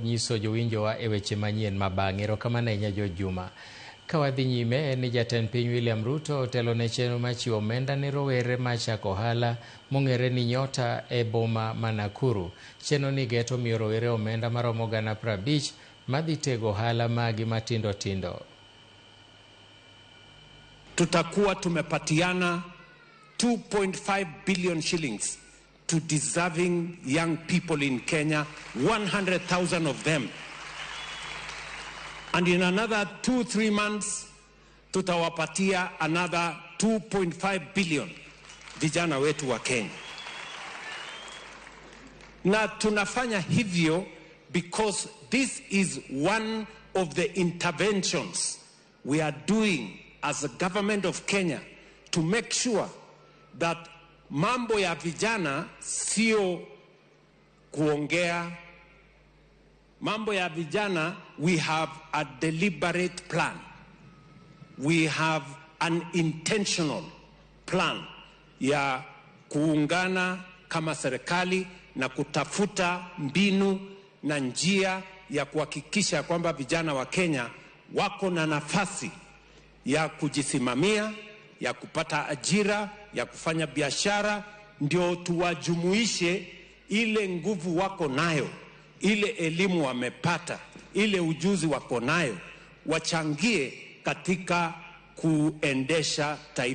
nyiso jowinjowa e weche manyien mabang'e. Erokamano ahinya George Juma. Ka wadhi nyime, ni jatend piny William Ruto otelo ne chenro mar chiwo omenda ne rowere machako ohala mong'ere ni Nyota e boma ma Nakuru. Chenro ni geto miyo rowere omenda maromo 50,000 madhi tego ohala magi matindo tindo. Tutakuwa tumepatiana 2.5 billion shillings to deserving young people in Kenya, 100,000 of them. And in another 2-3 months, tutawapatia another 2.5 billion vijana wetu wa Kenya. Na tunafanya hivyo because this is one of the interventions we are doing as a government of Kenya to make sure that mambo ya vijana sio kuongea. Mambo ya vijana, we have a deliberate plan. We have an intentional plan ya kuungana kama serikali na kutafuta mbinu na njia ya kuhakikisha kwamba vijana wa Kenya wako na nafasi ya kujisimamia, ya kupata ajira, ya kufanya biashara, ndio tuwajumuishe ile nguvu wako nayo, ile elimu wamepata, ile ujuzi wako nayo, wachangie katika kuendesha taifa.